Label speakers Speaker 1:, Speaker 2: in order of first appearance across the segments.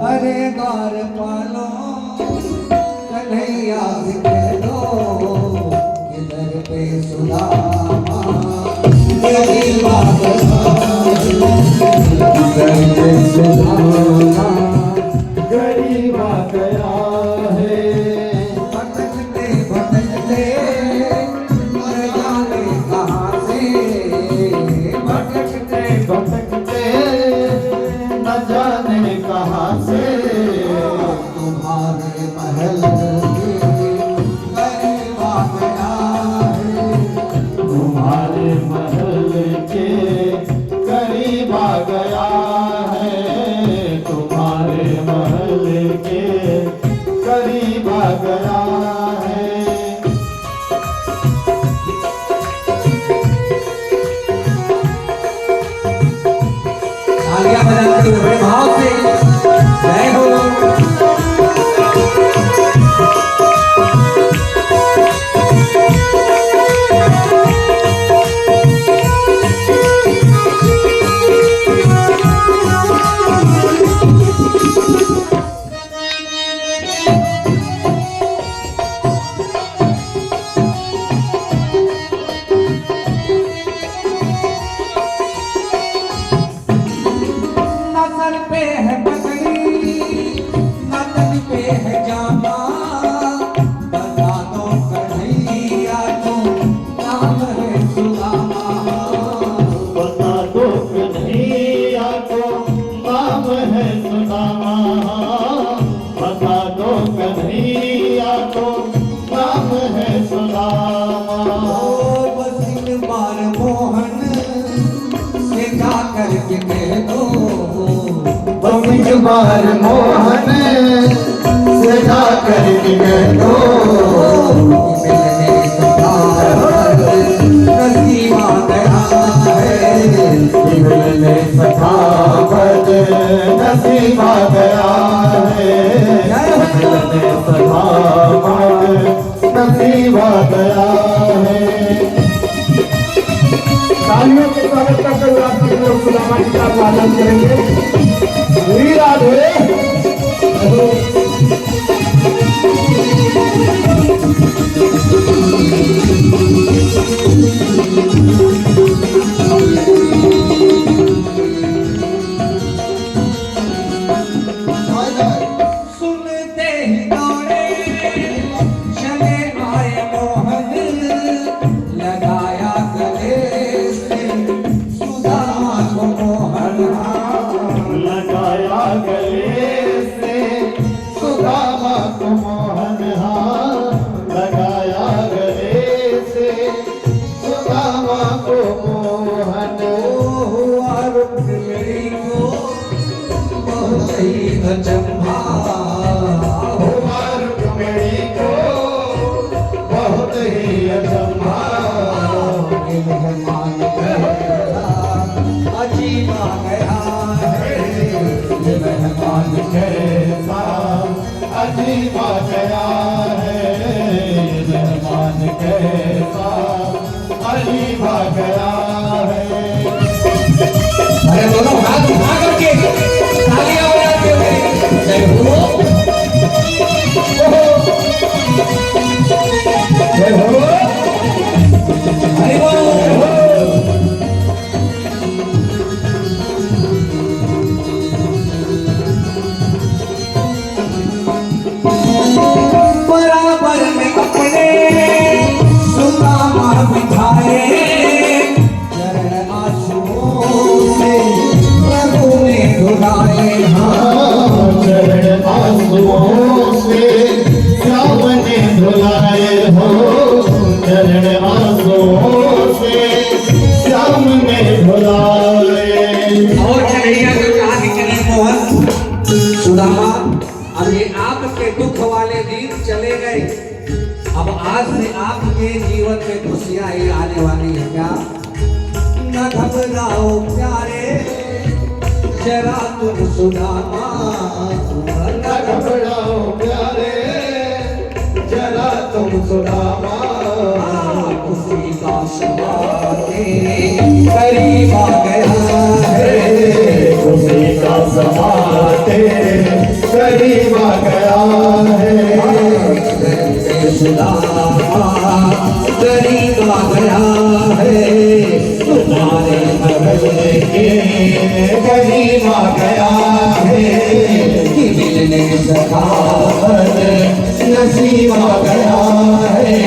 Speaker 1: अरे द्वार पालो कन्हैया कह दो किधर पे सुदामा गरीबा
Speaker 2: गरीबा गया है
Speaker 1: भटकते भटकते मर जाने कहाँ से
Speaker 2: भटकते भटकते न जाने कहाँ से
Speaker 1: तुम्हारे महल की गरीबा गया है
Speaker 2: तुम्हारे महल के करीब आ गया है तुम्हारे महल के करीब आ गया है
Speaker 1: तालियां बजाते हुए बड़े भाव से जय हो नजर पे है पगड़ी नजर पे है जामा बता दो कन्हैया तो नाम है सुदामा
Speaker 2: बता दो कन्हैया को नाम है सुदामा बता दो कन्हैया को नाम है सुदामा
Speaker 1: बसिन मार मोहन से जा करके कह दो
Speaker 2: बार मोहन से जा कर दो
Speaker 1: मिलने नसीबा गया है
Speaker 2: मिलने सखावत नसीबा गया है मिलने सखावत नसीबा गया है तालियों के स्वागत करते हुए आप सभी लोग सुदामा जी का पालन करेंगे राधे
Speaker 1: सुनते ही दौड़े चले आए मोहन लगाया गले से सुदामा को मोहन
Speaker 2: लगाया गले से सुदामा को मोहन लगाया गले से सुदामा को मोहन
Speaker 1: हुआ रुक्मिणी को बहुत ही अचंभा
Speaker 2: हुआ रुक्मिणी को बहुत ही अचंभा
Speaker 1: ये मेहमान कहता अजीब आ गया है
Speaker 2: ये मेहमान कैसा अजीब आ गया है ये मेहमान कैसा अजीब आ गया है
Speaker 1: अरे दोनों हाथ उठा करके तालियां बजाते हुए जय हो
Speaker 2: जय हो
Speaker 1: हरि बोल बराबर में अपने सुदामा बिठाए चरण आंसुओं से प्रभु ने धुलाए
Speaker 2: चरण आंसुओं से श्याम ने धुलाए हो चरण आंसुओं से श्याम ने धुलाए
Speaker 1: और कन्हैया को कहा कि कन्हैया मोहन सुदामा अब ये आपके दुख वाले दिन चले गए अब आज से आपके जीवन में खुशियां ही आने वाली है क्या न घबराओ प्यारे जरा तुम सुदामा न
Speaker 2: घबराओ प्यारे जरा तुम सुदामा
Speaker 1: खुशी का समा करीब आ गया है
Speaker 2: खुशी का समा तेरे गरीब आ गया है।
Speaker 1: सुदामा गरीब आ गया है, तुम्हारे बगल के
Speaker 2: गरीब आ गया है।
Speaker 1: कि मिलने सखावत
Speaker 2: नसीब आ गया है।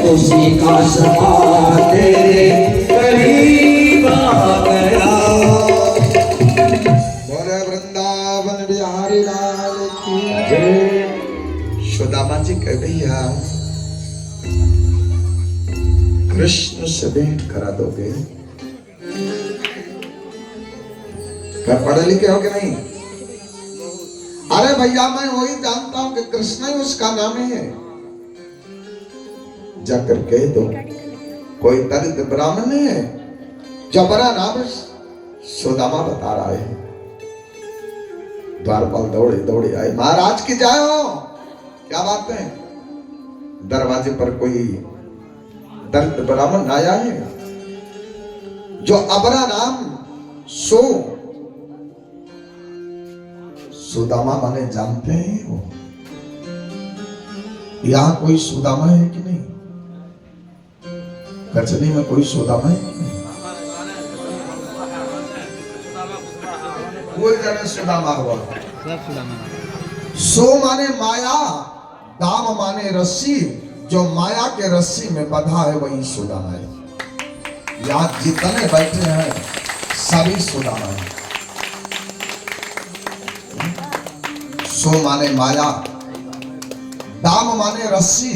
Speaker 1: उसी का समान तेरे करीब आ गया।
Speaker 3: बोले वृंदावन बिहारी लाल की जय। सुदामा जी कह भैया कृष्ण से भेंट करा दोगे? क्या पढ़े लिखे हो कि नहीं? अरे भैया मैं वही जानता हूं कि कृष्ण ही उसका नाम है। जाकर कह दो कोई दलित ब्राह्मण है जो बड़ा नाम सुदामा बता रहा है। द्वारपाल दौड़े दौड़े आए, महाराज की जय हो। क्या बात है? दरवाजे पर कोई दलित ब्राह्मण आया है जो अबरा नाम सुदामा माने जानते हैं वो? यहां कोई सुदामा है कि नहीं? कचनी में कोई सुदामा है कि नहीं? कोई जने सुदामा हुआ। सो माने माया, दाम माने रस्सी। जो माया के रस्सी में बंधा है वही सुदामा है। यहाँ जितने बैठे हैं सभी सुदामा है। सो माने माया, दाम माने रस्सी।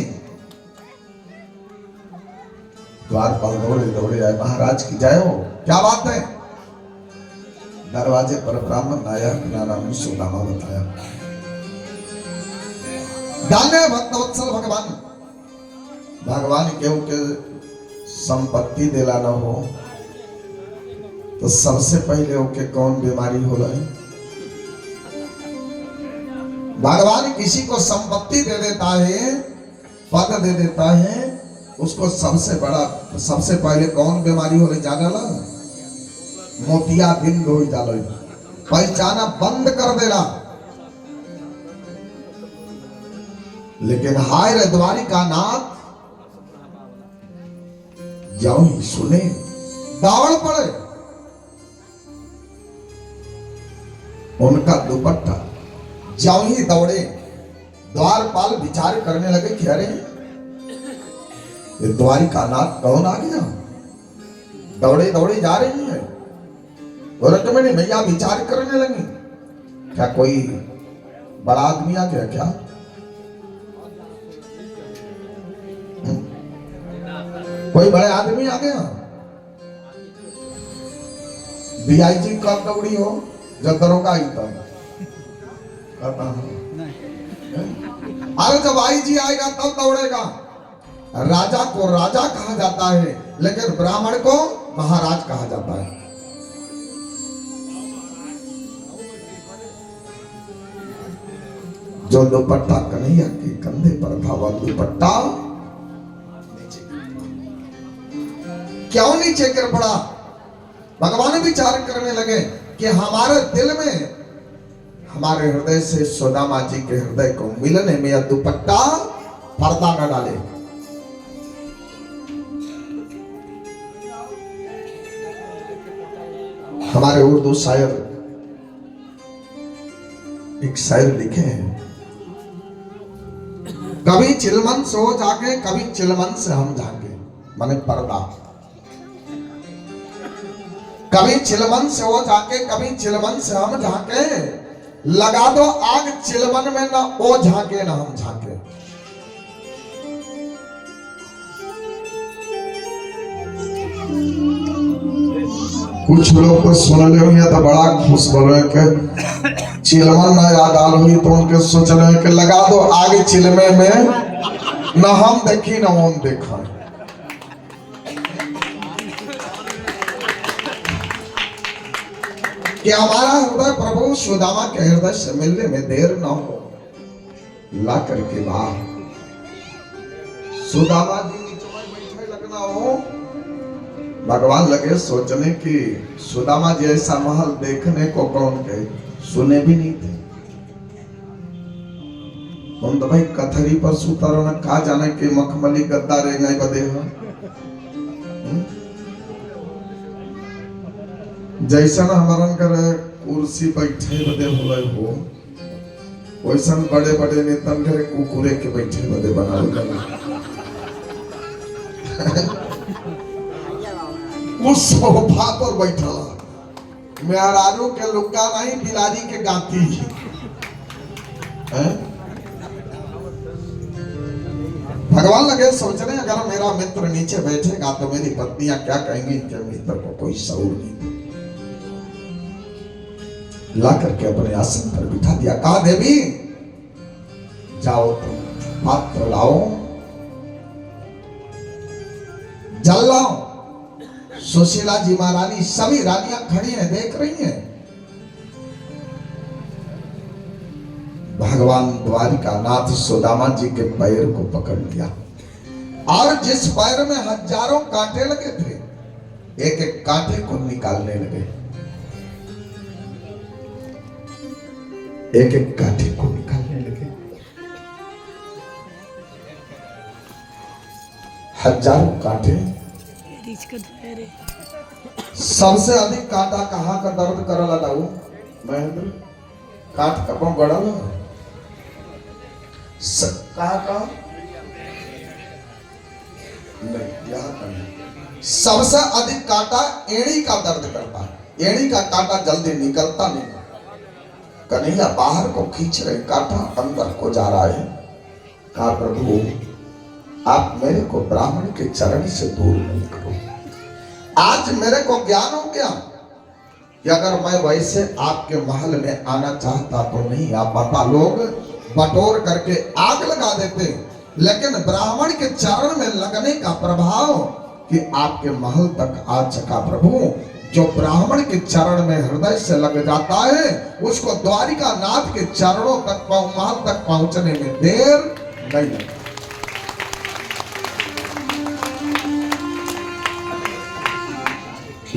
Speaker 3: द्वारपाल दौड़े दौड़े आए, महाराज की जय हो। क्या बात है? दरवाजे पर ब्राह्मण आया, बिना नाम सुदामा बताया। जाने भक्तवत्सल भगवान, भगवान केहू के संपत्ति दिला न हो तो सबसे पहले ओके कौन बीमारी होला है? भगवान किसी को संपत्ति दे देता है, पद दे देता है, उसको सबसे पहले कौन बीमारी होले जानला? मोतिया बिंद हो जालो, पहचाना बंद कर देला। लेकिन हाय रे द्वारिका नाथ, जाओ ही सुने दावड़ पड़े। उनका दुपट्टा जाओ ही दौड़े। द्वारपाल विचार करने लगे कि अरे ये द्वारिका नाथ कौन आ गया? दौड़े दौड़े जा रही है। और रकमणी भैया विचार करने लगी, क्या कोई बड़ा आदमी आ गया क्या? कोई बड़े आदमी आ गया? डीआईजी कब दौड़ी हो? जब दरोगा आई तब। अरे जब आईजी आएगा तब दौड़ेगा। राजा को राजा कहा जाता है, लेकिन ब्राह्मण को महाराज कहा जाता है। जो दुपट्टा कन्हैया के कंधे पर था वह दुपट्टा क्यों नीचे गिर पड़ा? भगवान विचार करने लगे कि हमारे दिल में, हमारे हृदय से सुदामा जी के हृदय को मिलने में यह दुपट्टा पर्दा न डाले। हमारे उर्दू शायर एक शायर लिखे हैं, कभी चिलमन से हो जाके कभी चिलमन से हम जाके, माने पर्दा। कभी चिलमन से हो जाके कभी चिलमन से हम झांके, लगा दो आग चिलमन में, ना ओ झांके ना हम झांके। कुछ लोग तो सुन ले हुए तो बड़ा खुश बोले कि चिलमन ना याद आल हुई तो उनके सोच रहे कि लगा दो आग चिलमे में, ना हम देखी ना वो देखा। कि हमारा हृदय प्रभु सुदामा के हृदय से मिलने में देर न हो। ला करके बाहर सुदामा जी नीचे बैठे लगना हो। भगवान लगे सोचने की सुदामा जी ऐसा महल देखने को कौन गए, सुने भी नहीं थे। उन तो भाई कथरी पर सुतर न का जाने के मखमली गद्दा रह गए बदे हो जैसा ना हमारन कर कुर्सी बैठे बदे होले हो वैसा बड़े बड़े नेतन करे कुकुरे के बैठे बदे बनावल जाला उस सोफा पर बैठला मेहरारू के लुक्का नहीं बिलारी के गाती हैं भगवान लगे सोचने अगर मेरा मित्र नीचे बैठेगा तो मेरी पत्नियां क्या कहेंगी कि मित्र को कोई शऊर नहीं ला करके अपने आसन पर बिठा दिया। कहा देवी जाओ तुम पात्र लाओ जल लाओ। सुशीला जी महारानी सभी रानियां खड़ी हैं देख रही हैं। भगवान द्वारिकानाथ सुदामा जी के पैर को पकड़ लिया और जिस पैर में हजारों कांटे लगे थे एक एक कांटे को निकालने लगे। एक एक कांटे को निकालने लगे। हजारों कांटे। सबसे अधिक कांटा कहाँ का दर्द करला दाऊ महेंद्र काट कपम गड़ल कहा नहीं यहाँ नहीं। सबसे अधिक कांटा एड़ी का दर्द करता है। एड़ी का कांटा जल्दी निकलता नहीं। कन्हैया बाहर को खींच रहे कांटा अंदर को जा रहा है। कहा प्रभु आप मेरे को ब्राह्मण के चरण से दूर नहीं करो। आज मेरे को ज्ञान हो गया कि अगर मैं वैसे आपके महल में आना चाहता तो नहीं आ पाता। लोग बटोर करके आग लगा देते लेकिन ब्राह्मण के चरण में लगने का प्रभाव कि आपके महल तक आ सका। प्रभु जो ब्राह्मण के चरण में हृदय से लग जाता है उसको द्वारिका नाथ के चरणों तक महल तक पहुंचने में देर नहीं लगती।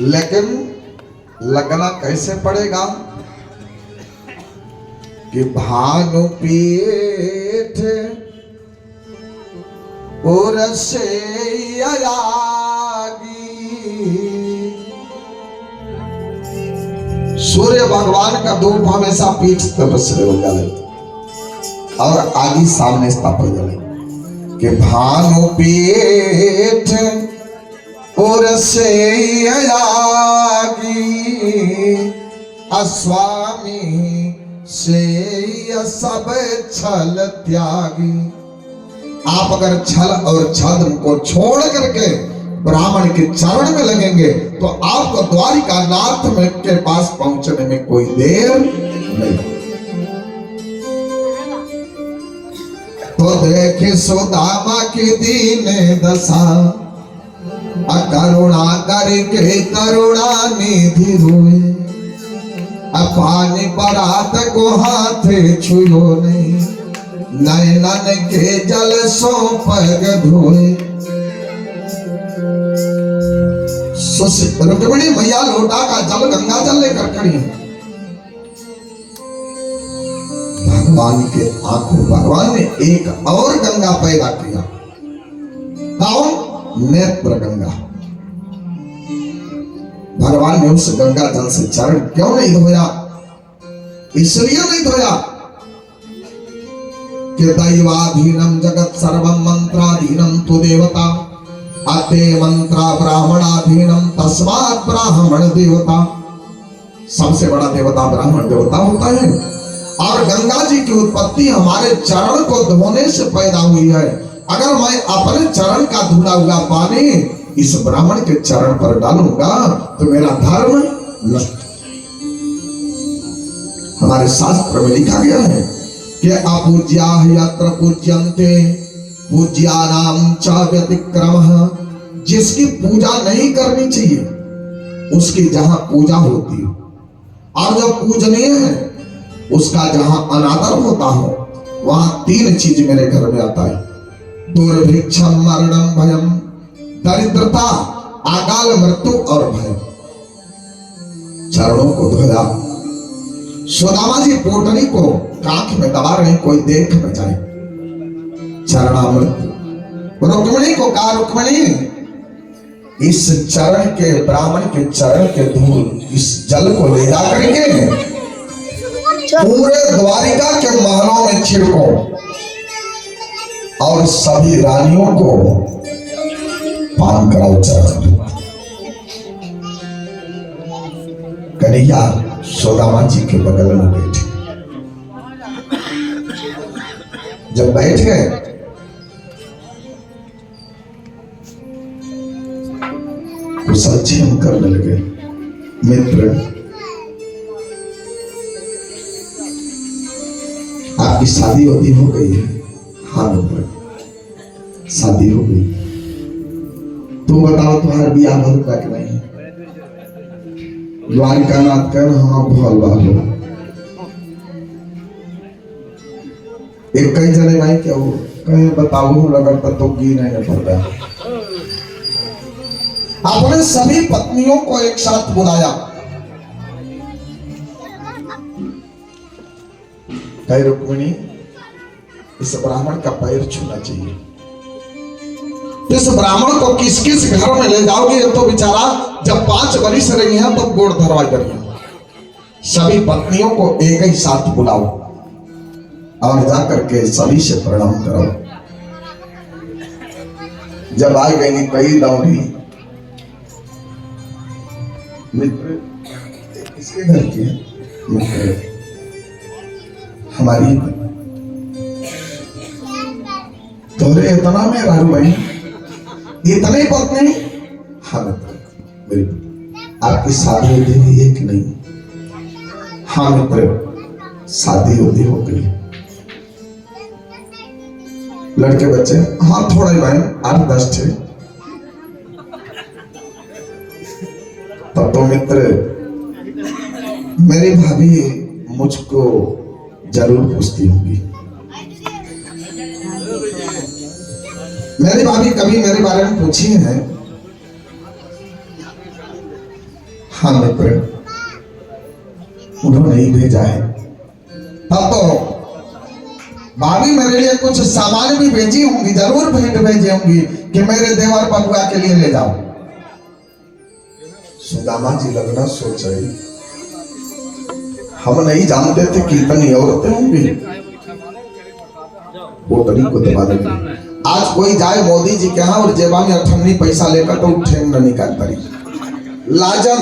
Speaker 3: लेकिन लगना कैसे पड़ेगा कि भानु पीठ उरसे आयागी। सूर्य भगवान का धूप हमेशा पीठ तपस्या हो जाए और आगे सामने स्थापित हो जाए कि भानु पीठ उरसे आयागी अस्वामी से सब छल त्यागी। आप अगर छल और छद्म को छोड़ करके ब्राह्मण के चरण में लगेंगे तो आपको द्वारिका नाथ में के पास पहुंचने में कोई देर नहीं। तो देखे सुदामा की दीन दशा करुणा करके करुणा निधि रोए। पानी परात को हाथ छुयो नहीं नैनन के जल सो पग धोए। रुक्मिणी मैया लोटा का जल गंगा जल लेकर खड़ी है। भगवान के आंखों भगवान ने एक और गंगा पैदा किया नेत्र गंगा। भगवान ने उस गंगा जल से चरण क्यों नहीं धोया? इसलिए नहीं धोया कि दैवाधीनम जगत सर्वम मंत्राधीनम तु देवता अते मंत्रा ब्राह्मणाधीनम तस्मात् ब्राह्मण देवता। सबसे बड़ा देवता ब्राह्मण देवता होता है और गंगा जी की उत्पत्ति हमारे चरण को धोने से पैदा हुई है। अगर मैं अपने चरण का धुला हुआ पानी इस ब्राह्मण के चरण पर डालूंगा तो मेरा धर्म नष्ट। हमारे शास्त्र में लिखा गया है कि अपूज्या यत्र पूज्यन्ते पूज्यानाम च व्यतिक्रमः। जिसकी पूजा नहीं करनी चाहिए उसकी जहां पूजा होती हो और जो पूजनीय है उसका जहां अनादर होता हो वहां तीन चीज मेरे घर में आता है। दुर्भिक्षम मरणम भयम दरिद्रता अकाल मृत्यु और भय। चरणों को धोया। सुदामा जी पोटली को कांख में दबा रहे कोई देख न जाए। चरणामृत। रुक्मिणी को कहा, रुक्मिणी इस चरण के, ब्राह्मण के चरण के धूल, इस जल को ले जा करके पूरे द्वारिका के महलों में छिड़को और सभी रानियों को पान कराओ चरण। कन्हैया सुदामा जी के बगल में बैठे। जब बैठ गए तो सच्ची हम करने लगे, मित्र आपकी शादी होती हो गई है? हाँ मित्र, शादी हो गई। तुम बताओ तुम्हारा ब्याह भर तक नहीं? द्वारिका नाथ कर हाँ भल बाबू। एक कई जने भाई क्या हो कहीं बताओ लगा तो गी नहीं पड़ता। आपने सभी पत्नियों को एक साथ बुलाया। कई रुक्मिणी इस ब्राह्मण का पैर छूना चाहिए। इस ब्राह्मण को किस किस घर में ले जाओगे? ये तो बेचारा जब 5 वर्ष रही है तो गोड़ धरवा करिए। सभी पत्नियों को एक ही साथ बुलाओ और जाकर के सभी से प्रणाम करो। जब आ गई कई दौड़ी, मित्र किसके घर की है? मित्र हमारी। तोरे इतना में रारू भाई इतने पत्नी? हाँ मित्र मेरी आपकी शादी होती हुई है कि नहीं? हाँ मित्र शादी होती हो गई। लड़के बच्चे? हाँ थोड़ा ही भाई 8-10 थे। तब तो मित्र मेरी भाभी मुझको जरूर पूछती होगी। मेरी भाभी कभी मेरे बारे में पूछी है? हाँ मित्र उन्होंने ही भेजा है। तब तो भाभी मेरे लिए कुछ सामान भी भेजी होंगी, जरूर भेंट भेजी होंगी कि मेरे देवर बबुआ के लिए ले जाओ। सुदामा जी लगना सोच रही, हम नहीं जानते थे कि इतनी औरतें होंगी। वो तरी को दबा देंगे। आज कोई जाए मोदी जी के यहाँ और जेबा में 98 पैसा लेकर तो ट्रेन न निकाल पारी। लाजन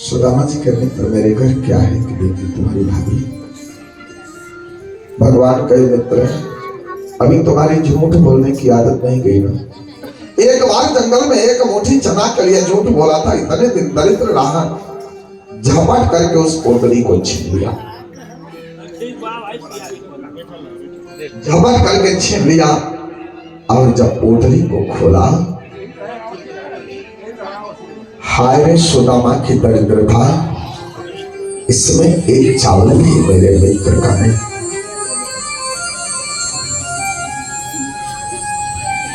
Speaker 3: सुदामा जी के मित्र मेरे घर क्या है कि देखी तुम्हारी भाभी। भगवान कहे मित्र अभी तुम्हारी झूठ बोलने की आदत नहीं गई ना। एक बार जंगल में एक मुट्ठी चना के लिए झूठ बोला था, इतने दिन दरिद्र रहा, झपट करके उस पोटली को छीन लिया। झपट करके छीन लिया और जब पोटली को खोला, हाय रे सुदामा की दरिद्रता, इसमें एक चावल भी मेरे मित्र का नहीं।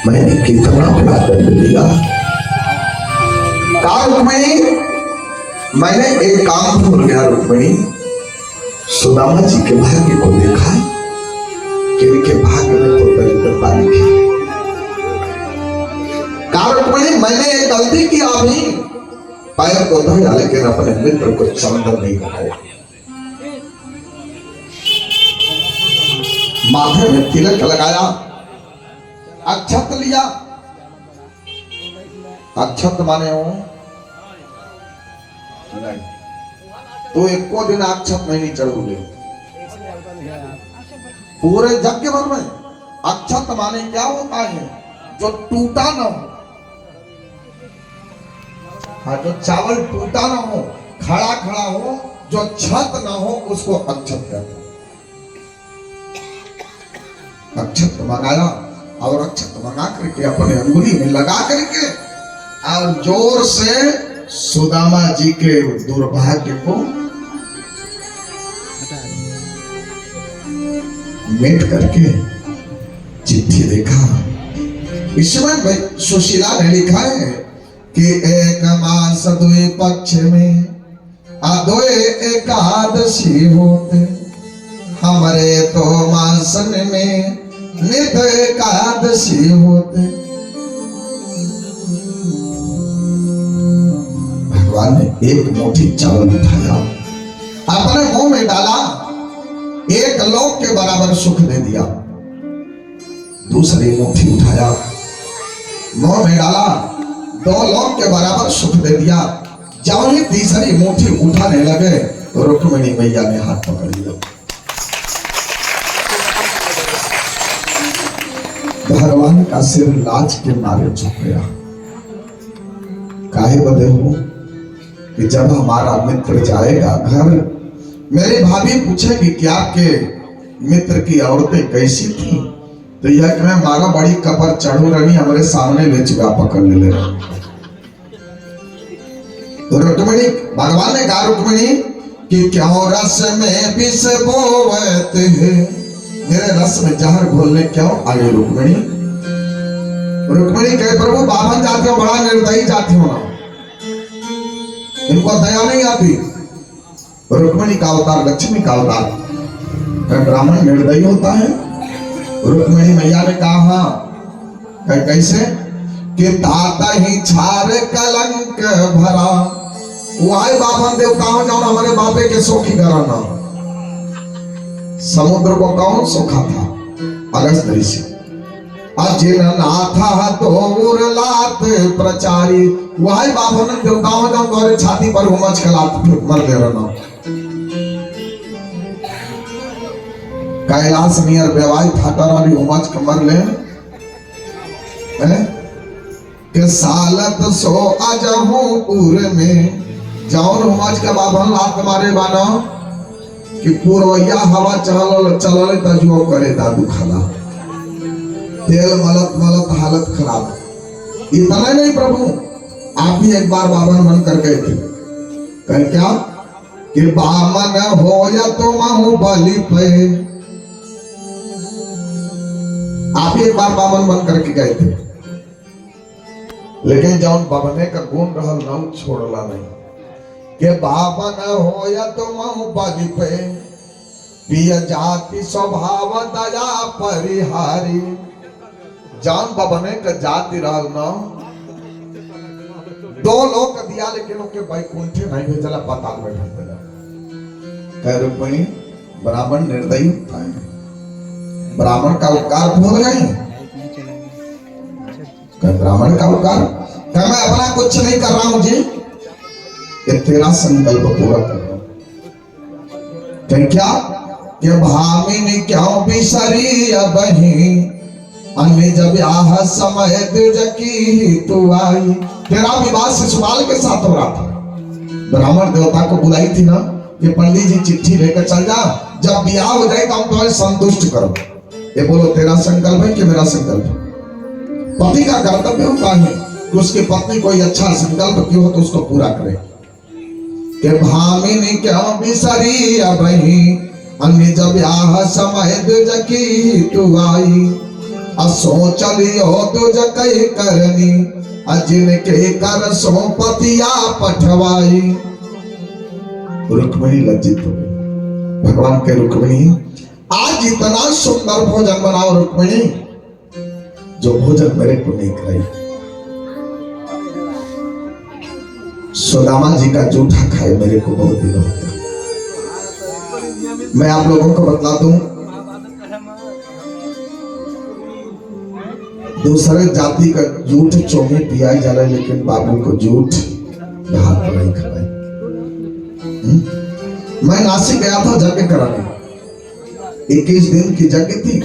Speaker 3: मैंने कितना बड़ा दंड दिया। रुक्मिणी मैंने एक काम भूल गया। रुक्मिणी सुदामा जी के भाग्य को देखा कि इनके भाग्य में तो दरिद्रता लिखी। रुक्मिणी मैंने एक गलती की, अभी पैर को धोया लेकिन अपने मित्र को चंदन नहीं बनाया। माथे में तिलक लगाया, अक्षत लिया। अक्षत माने हो नहीं तो एको दिन अक्षत नहीं चढ़ोगे पूरे यज्ञ भर में। अक्षत माने क्या होता है? जो टूटा ना हो। हाँ जो चावल टूटा ना हो, खड़ा खड़ा हो, जो छत ना हो, उसको अक्षत कहते हैं। अक्षत मंगाया और अक्षत मंगा करके अपने अंगुली में लगा करके और जोर से सुदामा जी के दुर्भाग्य को मिट करके चिट्ठी देखा। इसमें सुशीला ने लिखा है कि 1 मास 2 पक्ष में 2 एकादशी होते। हमारे तो मासन में नित एकादशी होते। भगवान ने एक मुट्ठी चावल उठाया, अपने मुंह में डाला, एक लोक के बराबर सुख दे दिया। दूसरी मुट्ठी उठाया, मुंह में डाला, 2 लोक के बराबर सुख दे दिया। जब ही तीसरी मुट्ठी उठाने लगे तो रुक्मिणी मैया ने हाथ पकड़ लिया। भगवान का सिर लाज के मारे झुक गया। काहे बदे हो कि जब हमारा मित्र जाएगा घर, मेरी भाभी पूछेगी कि आपके मित्र की औरतें कैसी थी, तो यह कि मैं मारा बड़ी कपर चढ़ू रही, हमारे सामने ले चुका पकड़ ले रहा। तो रुक्मिणी, भगवान ने कहा रुक्मिणी कि क्यों रस में विष बोवत है, मेरे रस में जहर घोलने क्यों आए रुक्मिणी। रुक्मिणी कहे प्रभु बाभन जाते हो, बड़ा निर्दयी जाती हो ना, इनको दया नहीं आती। रुक्मिणी का अवतार लक्ष्मी का अवतार, ब्राह्मण निर्दयी होता है। रुक्मिणी मैया ने कहा कैसे कि ताता ही छार कलंक भरा, वही बाभन देवताओं जाओ हमारे बापे के सोखी कराना। समुद्र को कौन सोखा था? अगस्त ऋषि। अजिन नाथा तो उरलात प्रचारी, वही बाभन देवताओं जाओ गौरे छाती पर उमच कलात मर दे रहा। कैलाश नियर बेवाई फाटर वाली उमच के मर ले के सालत सो अजहू पूर में, जौन उमच के बाभन लात मारे बाना कि पूर्वैया हवा चलल तजुओ करे दादू खाला, तेल मलत मलत हालत खराब। इतना नहीं प्रभु, आप भी एक बार बाभन बन कर गए थे। कहे क्या कि बामन हो या तो महु बलि पे, आप एक बार बामन बन करके गए थे, लेकिन जौन बाबने का गुण रहल ना छोड़ला नहीं के बाबन हो या तो महु बलि पे, पिय जाति स्वभाव दया परिहारी। जान बाबने का जाति रहल ना, 2 लोक दिया लेकिन ओके बैकुंठे नहीं भेजला, पाताल में भेज दिला। कह रुक्मिणी ब्राह्मण निर्दयी होता है, ब्राह्मण का उपकार भूल गए। ब्राह्मण का उपकार, क्या मैं अपना कुछ नहीं कर रहा हूं जी, ये तेरा संकल्प पूरा कर रहा हूं। क्या कि भामिनी क्यों बिसरी अबही, अन्य जब आह समय द्विज की तू आई। तेरा विवाह शिशुपाल के साथ हो रहा था, ब्राह्मण देवता को बुलाई थी ना कि पंडित जी चिट्ठी लेकर चल जा, जब ब्याह हो जाए तो हम तुम्हें संतुष्ट करो। ये बोलो तेरा संकल्प है कि मेरा संकल्प है? पति का कर्तव्य होता है कि उसकी पत्नी कोई अच्छा संकल्प क्यों हो तो उसको पूरा करे। कि भामिनी क्यों बिसरी अबही, अन्य जब आह समय द्विज की तू आई। असोचलियो तुझ कई करनी, जिनके कर सो पतिया पठवाई। रुक्मिणी लज्जित हो गई। भगवान के रुक्मिणी आज इतना सुंदर भोजन बनाओ रुक्मिणी, जो भोजन मेरे को नहीं खिलाई। सुदामा जी का जूठा खाए मेरे को बहुत दिन हो गया। मैं आप लोगों को बतला दूं, दूसरे जाति का जूठ चोमी पियाई जा रहा है, लेकिन बाबू को जूठ भात नहीं खिलाई। मैं नासिक गया था यज्ञ कराने, 21 दिन की यज्ञ थी।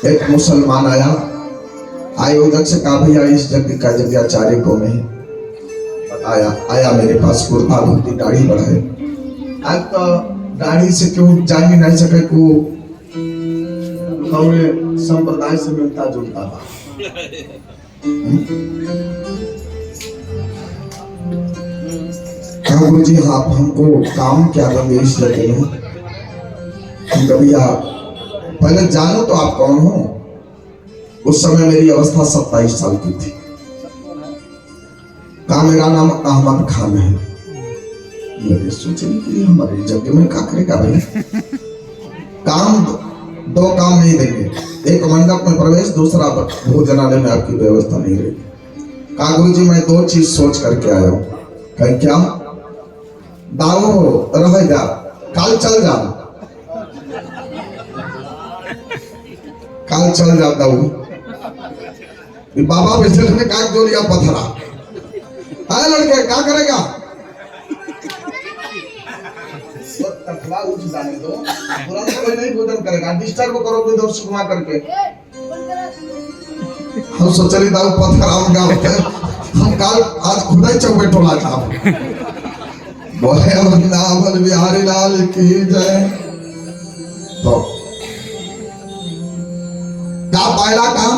Speaker 3: एक मुसलमान आया, आयोजक से कहा भैया इस यज्ञ का यज्ञाचार्य कौन है? बताया, आया मेरे पास, कुर्ता धोती दाढ़ी बढ़ाए। आज तो दाढ़ी से क्यों जा ही नहीं सके को संप्रदाय से मिलता जुलता था। गुरु जी आप हमको काम क्या देंगे इस यज्ञ में? भैया पहले जानो तो आप कौन हो? उस समय मेरी अवस्था 27 साल की थी। कहा मेरा नाम अहमद खान है। मेरे सोचे कि हमारे यज्ञ में क्या करेगा भाई? काम दो काम नहीं देंगे, एक मंडप में प्रवेश, दूसरा भोजनालय में आपकी व्यवस्था नहीं रहेगी। कहा गुरु जी मैं दो चीज सोच करके आया हूँ। कहीं क्या दाओ रह जा, काल चल जा, काल चल जाता हूँ। बाबा विश्लेष ने काट जो लिया पथरा। अरे लड़के क्या करेगा? तकला उठ जाने दो, तुरंत कोई नहीं भोजन करेगा, डिस्टर्ब करोगे दोस्त घुमा करके। हम सोचली दाऊ पत्थर आम क्या होते हैं, हम काल आज खुदा ही चौबे टोला था। बोले वृंदावन बिहारी लाल की जय। तो क्या पहला काम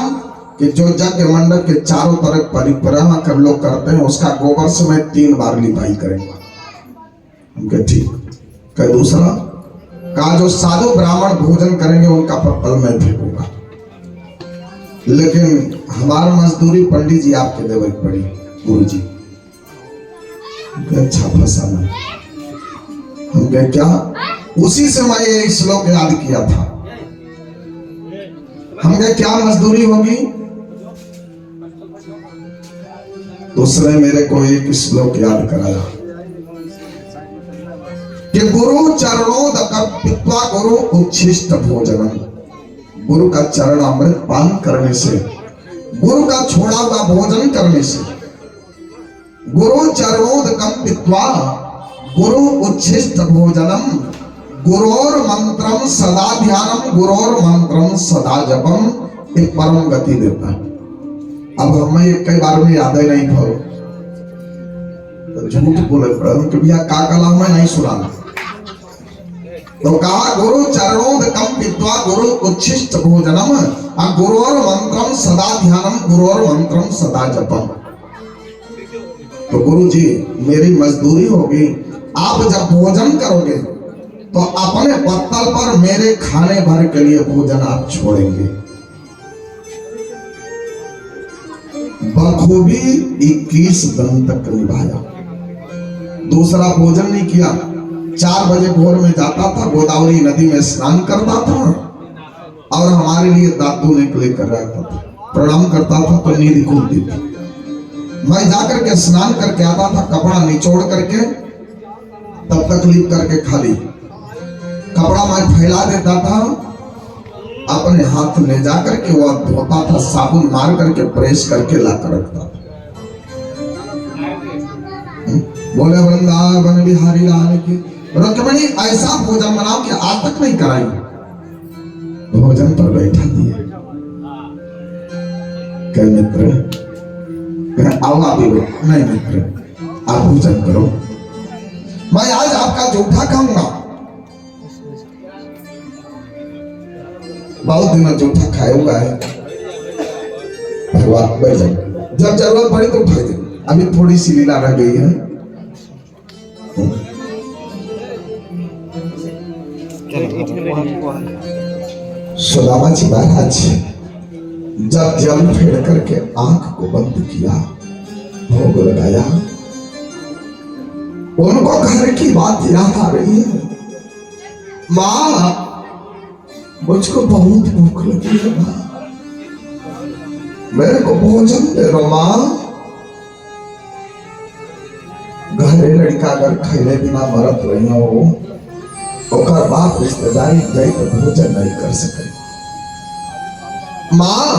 Speaker 3: कि जो यज्ञ मंडप के चारों तरफ परिक्रमा कर लोग करते हैं, उसका गोबर से मैं 3 बार लिपाई करेंगे। उनके ठीक कह दूसरा का जो साधु ब्राह्मण भोजन करेंगे उनका पत्तल मैं फेंकूंगा, लेकिन हमारा मजदूरी पंडित जी आपके देवे पड़ी गुरु जी। अच्छा फसाना हम क्या, उसी से मैं ये श्लोक याद किया था। हमने क्या मजदूरी होगी, दूसरे मेरे को एक श्लोक याद कराया कि गुरु चरणोदकपित्वा गुरु उच्छिष्ट भोजनम। गुरु का चरण अमृत पान करने से, गुरु का छोड़ा हुआ भोजन करने से, गुरु चरणोदकपित्वा गुरु उच्छिष्ट भोजनम, गुरोर मंत्रम सदा ध्यानम, गुरोर मंत्रम सदा जपम, एक परम गति देता है। अब हमें कई बार में याद ही नहीं था, तो झूठ बोले कि भैया का कला में नहीं सुना। तो कहा गुरु चरणोदकम पित्वा गुरु उच्छिष्ट भोजनम, गुरोर मंत्रम सदा ध्यानम, गुरोर मंत्रम सदा जपम। तो गुरु जी मेरी मजदूरी होगी, आप जब भोजन करोगे तो अपने पत्तल पर मेरे खाने भर के लिए भोजन आप छोड़ेंगे। बखूबी 21 दिन तक निभाया, दूसरा भोजन नहीं किया। 4 बजे भोर में जाता था, गोदावरी नदी में स्नान करता था और हमारे लिए दादू निकले कर रहा था, प्रणाम करता था तो नींद खुलती थी। मैं जाकर के स्नान करके आता था, कपड़ा निचोड़ करके तब तक लीप करके खाली कपड़ा मैं फैला देता था, अपने हाथ ले जाकर के वो धोता था, साबुन मार करके प्रेस करके ला कर रखता था। बोले वृंदावन बिहारी लाल की रुक्मिणी ऐसा भोजन बनाओ कि आज तक नहीं कराई। भोजन पर बैठा दिए, कह मित्र आओ आप भी नहीं मित्र आप भोजन करो, मैं आज आपका जूठा खाऊंगा। बहुत दिन जूठा खाया हुआ है, भगवान बैठ जाए, जब जरूरत पड़ी तो उठा दे। अभी थोड़ी सी लीला रह गई है। सुदामा जी महाराज जब जल फेर करके आंख को बंद किया, भोग लगाया, उनको घर की बात याद आ रही है। माँ मुझको बहुत भूख लगी है, माँ मेरे को भोजन दे दो माँ। घरे लड़का अगर खैले बिना मरत रही हो, ओकर बाप रिश्तेदारी गई तो भोजन नहीं कर सके। माँ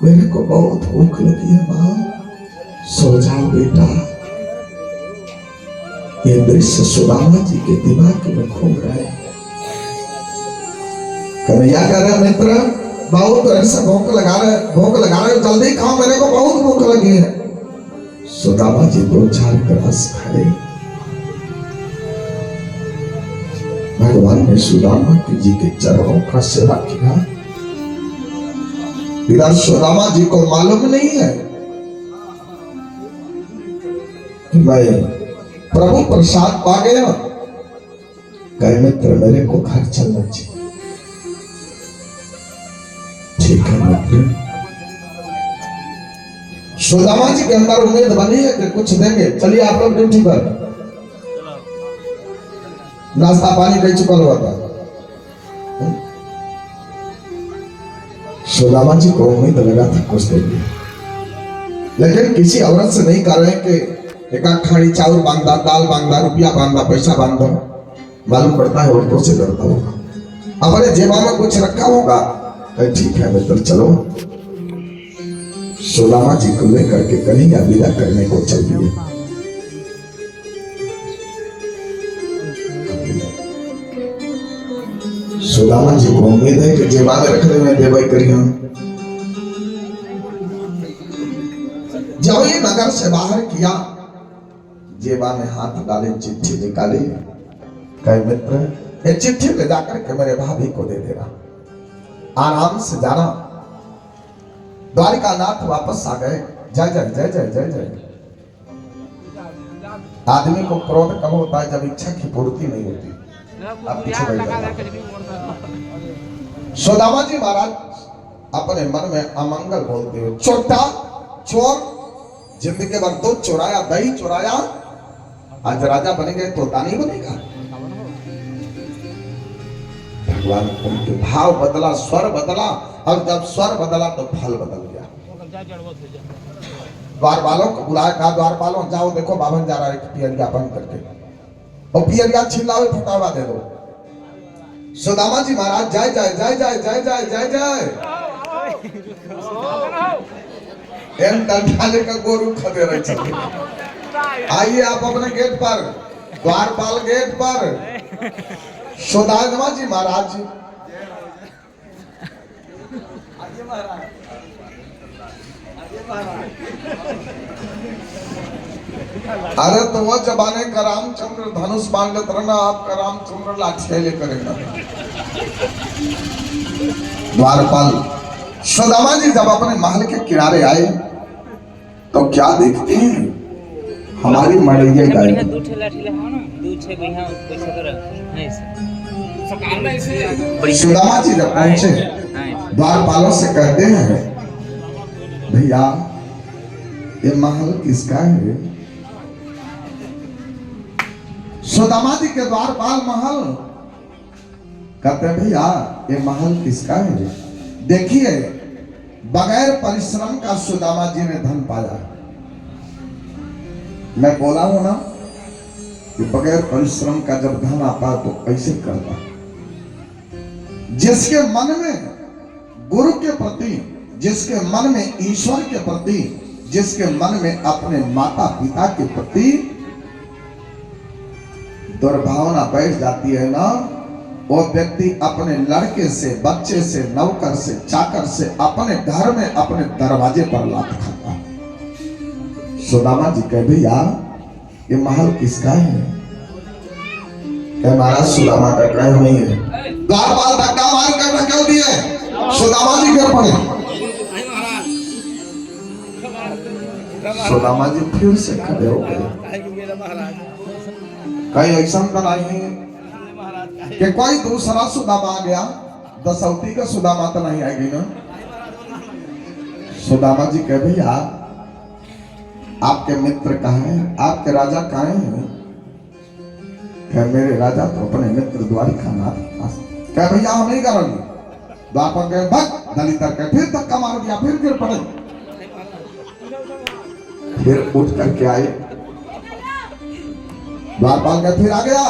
Speaker 3: मेरे को बहुत भूख लगी है माँ, सो जाओ बेटा। ये दृश्य सुदामा जी के दिमाग में घूम रहा है। कन्हैया कह रहे मित्र बहुत ऐसा भूख लगा रहे जल्दी खाओ, मेरे को बहुत भूख लगी है। सुदामा जी 2-4 ग्रास खाए। भगवान ने सुदामा जी के चरणों का सेवा किया। इधर सुदामा जी को मालूम नहीं है कि मैं प्रभु प्रसाद पा गया। कहे मित्र मेरे को घर चलना चाहिए। ठीक है मित्र, सुदामा जी के अंदर उम्मीद बनी है कि कुछ देंगे। चलिए आप लोग ड्यूटी पर, नाश्ता पानी कई चुका हुआ था। सुदामा जी को उम्मीद लगा था कुछ देंगे, लेकिन किसी औरत से नहीं कर रहे कि एक खाड़ी चावल बांधा, दाल बांधा, रुपया बांधा, पैसा बांधा। मालूम पड़ता है औरतों से डरता होगा, अपने जेबा में कुछ रखा होगा। ठीक है मित्र चलो। सुदामा जी को लेकर के कन्हैया विदा करने को चल दिए। सुदामा जी को उम्मीद है कि जेबा में रखने में देवई करिए। जब ये नगर से बाहर किया, जेबा में हाथ डाले, चिट्ठी निकाली, कहे मित्र ये चिट्ठी ले जाकर के मेरे भाभी को दे देना, आराम से जाना। द्वारिका नाथ वापस आ गए। जय जय जय जय जय जय। आदमी को क्रोध कब होता है? जब इच्छा की पूर्ति नहीं होती। अब पीछे बैठ जाता। सुदामा जी महाराज अपने मन में अमंगल बोलते हुए, छोटा चोर, जिंदगी भर दूध चुराया, दही चुराया, आज राजा बनेंगे तो नहीं बनेगा। भगवान उनके भाव बदला, स्वर बदला, और जब स्वर बदला तो फल बदल गया। द्वारपालों को बुलाया, कहा द्वारपालों जाओ देखो बाभन जा रहा है पियरिया बंद करके, और पियरिया छिल्लावे फटावा दे दो। सुदामा जी महाराज जय जय जय जय जय जय जय जय। एम तंठाले का गोरू खदे रहे चले। आइए आप अपने गेट पर, द्वारपाल गेट पर। सुदामा जी महाराज जी अरे तो वो जमाने का रामचंद्र धनुष बांध लेते रहना, आपका रामचंद्र लाठी ले करेगा। द्वारपाल सुदामा जी जब अपने महल के किनारे आए तो क्या देखते हैं? हमारी मड़ैया गाय। सुदामा जी जब पहुंचे, द्वारपालों से कहते हैं भैया ये महल किसका है? सुदामा जी के द्वारपाल महल कहते हैं भैया ये महल किसका है? देखिए बगैर परिश्रम का सुदामा जी ने धन पाया। मैं बोला हूं ना कि बगैर परिश्रम का जब धन आता तो ऐसे करता। जिसके मन में गुरु के प्रति, जिसके मन में ईश्वर के प्रति, जिसके मन में अपने माता पिता के प्रति दुर्भावना बैठ जाती है ना, वो व्यक्ति अपने लड़के से, बच्चे से, नौकर से, चाकर से अपने घर में, अपने दरवाजे पर लात खाता। सुदामा जी कहे भैया ये महल किसका है? महाराज सुदामा का कहे नहीं है। द्वारपाल धक्का मार कर ढकेल दिए, सुदामा जी गिर पड़े। सुदामा जी फिर से खड़े हो गए। कहीं ऐसा तो नहीं कि कोई दूसरा सुदामा आ गया, दसौती का सुदामा तो नहीं आएगी ना। सुदामा जी कहे भैया आपके मित्र कहाँ हैं? आपके राजा कहाँ हैं? कहे मेरे राजा तो अपने मित्र द्वारिका नाथ पास। कहे भैया हम नहीं करेंगे। द्वारपाल कहे भग दलितर कहे, फिर धक्का मार दिया, फिर गिर पड़े। फिर उठ करके आए। द्वारपाल का फिर आ गया।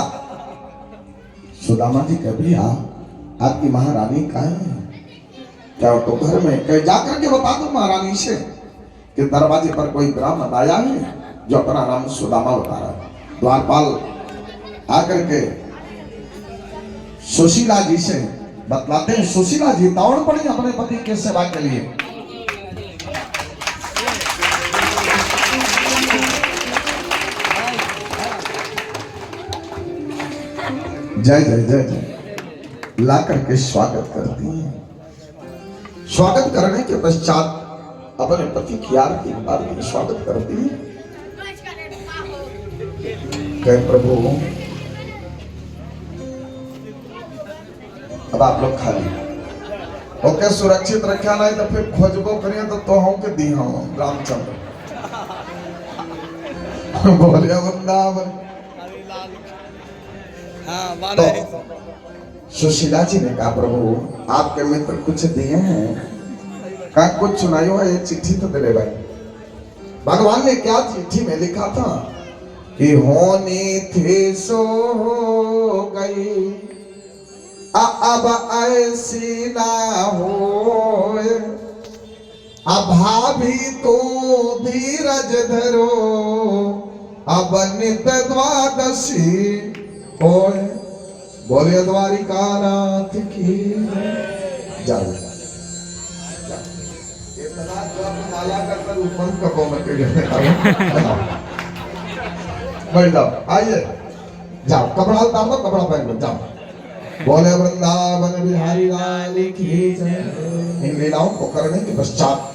Speaker 3: सुदामा जी कहे भैया आपकी महारानी कहाँ है? क्या तो घर में? कहे जाकर के बता दो महारानी से कि दरवाजे पर कोई ब्राह्मण आया है जो अपना नाम सुदामा बता रहा है। द्वारपाल आकर के सुशीला जी से बतलाते हैं। सुशीला जी दौड़ पड़ी अपने पति के सेवा के लिए। जय जय जय जय ला करके स्वागत करती है। स्वागत करने के पश्चात अपने पति की आरती उतारती, स्वागत करती है। कहे प्रभु अब आप लोग खाली ओके, सुरक्षित रखा नहीं तो फिर खोजबो करिए तो हम के दी हम रामचंद्र बोलिए वृंदावन। तो सुशीला जी ने कहा प्रभु आपके मित्र कुछ दिए हैं का कुछ सुनायो है, ये चिट्ठी तो दे भाई। भगवान ने क्या चिट्ठी में लिखा था कि होनी थी सो हो गई, अब ऐसी ना होए, अब भाभी तो धीरज धरो, अब नित द्वादशी होए। बोले द्वारिका नाथ की जाओ। इतना जब माला कर ऊपर कपो मत बढ़ जाओ, आइए जाओ, कपड़ा उतार दो, कपड़ा पहन लो, जाओ। बोले वृंदावन बिहारी लाल की जय। इन लीलाओं को करने के पश्चात